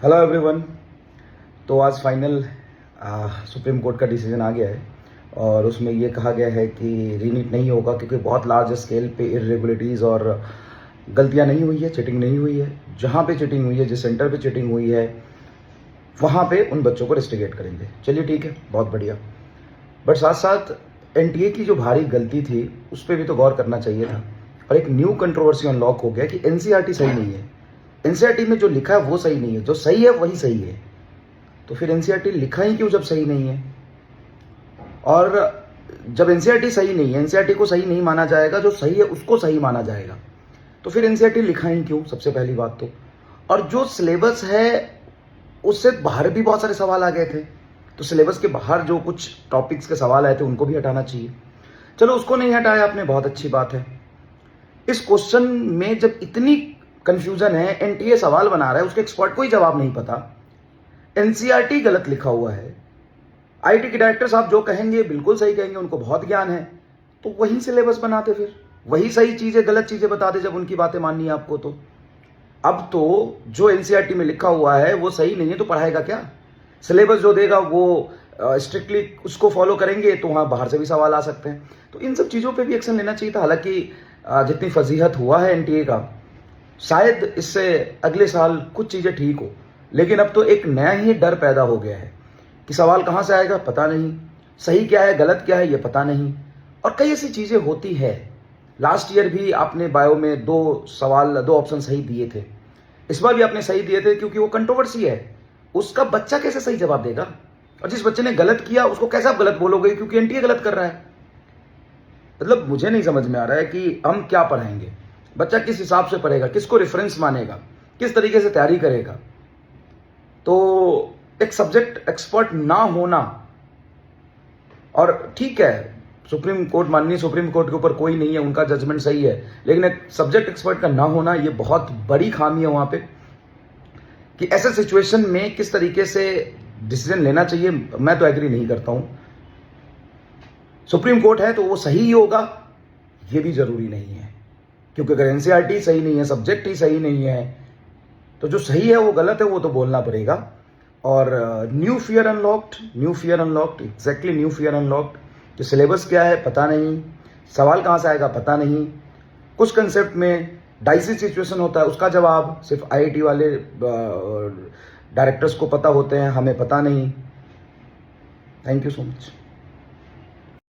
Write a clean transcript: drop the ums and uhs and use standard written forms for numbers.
Hello everyone. तो आज final supreme court का डिसीजन आ गया है और उसमें ये कहा गया है कि रीनीट नहीं होगा क्योंकि बहुत लार्ज स्केल पे इरेगुलरिटीज़ और गलतियां नहीं हुई है, चीटिंग नहीं हुई है। जहां पे चीटिंग हुई है, जिस सेंटर पे चीटिंग हुई है, वहां पे उन बच्चों को रेस्टिगेट करेंगे। चलिए ठीक है, बहुत बढ़िया। बट साथ साथ एनटीए की जो भारी गलती थी उस पर भी तो गौर करना चाहिए था। और एक न्यू कंट्रोवर्सी अनलॉक हो गया कि एनसीईआरटी सही नहीं है। एनसीईआरटी में जो लिखा है वो सही नहीं है, जो सही है वही सही है। तो फिर एनसीईआरटी लिखा ही क्यों जब सही नहीं है? और जब एनसीईआरटी सही नहीं है, एनसीईआरटी को सही नहीं माना जाएगा, जो सही है उसको सही माना जाएगा, तो फिर एनसीईआरटी लिखा ही क्यों? सबसे पहली बात तो। और जो सिलेबस है उससे बाहर भी बहुत सारे सवाल आ गए थे, तो सिलेबस के बाहर जो कुछ टॉपिक्स के सवाल आए थे उनको भी हटाना चाहिए। चलो, उसको नहीं हटाया आपने, बहुत अच्छी बात है। इस क्वेश्चन में जब इतनी कंफ्यूजन है, एनटीए सवाल बना रहा है, उसके एक्सपर्ट को ही जवाब नहीं पता, एनसीईआरटी गलत लिखा हुआ है, आईटी के डायरेक्टर साहब जो कहेंगे बिल्कुल सही कहेंगे, उनको बहुत ज्ञान है, तो वही सिलेबस बनाते, फिर वही सही चीजें गलत चीजें बताते जब उनकी बातें माननी है आपको। तो अब तो जो एनसीईआरटी में लिखा हुआ है वो सही नहीं है तो पढ़ाएगा क्या? सिलेबस जो देगा वो स्ट्रिक्टली उसको फॉलो करेंगे तो वहां बाहर से भी सवाल आ सकते हैं। तो इन सब चीजों पे भी एक्शन लेना चाहिए था। हालांकि जितनी फजीहत हुआ है एनटीए का, शायद इससे अगले साल कुछ चीजें ठीक हो, लेकिन अब तो एक नया ही डर पैदा हो गया है कि सवाल कहां से आएगा पता नहीं, सही क्या है गलत क्या है ये पता नहीं, और कई ऐसी चीजें होती है। लास्ट ईयर भी आपने बायो में दो ऑप्शन सही दिए थे, इस बार भी आपने सही दिए थे, क्योंकि वो कंट्रोवर्सी है। उसका बच्चा कैसे सही जवाब देगा? और जिस बच्चे ने गलत किया उसको कैसे आप गलत बोलोगे क्योंकि एनटीए गलत कर रहा है? मतलब मुझे नहीं समझ में आ रहा है कि हम क्या पढ़ाएंगे। बच्चा किस हिसाब से पढ़ेगा, किसको रेफरेंस मानेगा, किस तरीके से तैयारी करेगा? तो एक सब्जेक्ट एक्सपर्ट ना होना, और ठीक है सुप्रीम कोर्ट माननीय सुप्रीम कोर्ट के ऊपर कोई नहीं है, उनका जजमेंट सही है, लेकिन एक सब्जेक्ट एक्सपर्ट का ना होना ये बहुत बड़ी खामी है वहां पे, कि ऐसे सिचुएशन में किस तरीके से डिसीजन लेना चाहिए। मैं तो एग्री नहीं करता हूं। सुप्रीम कोर्ट है तो वो सही ही होगा, ये भी जरूरी नहीं है, क्योंकि अगर एनसीईआरटी सही नहीं है, सब्जेक्ट ही सही नहीं है, तो जो सही है वो गलत है, वो तो बोलना पड़ेगा। और new fear unlocked, exactly new fear unlocked. कि सिलेबस क्या है पता नहीं, सवाल कहां से आएगा पता नहीं, कुछ कंसेप्ट में डाइसी सिचुएशन होता है, उसका जवाब सिर्फ आईआईटी वाले डायरेक्टर्स को पता होते हैं, हमें पता नहीं। Thank you so much.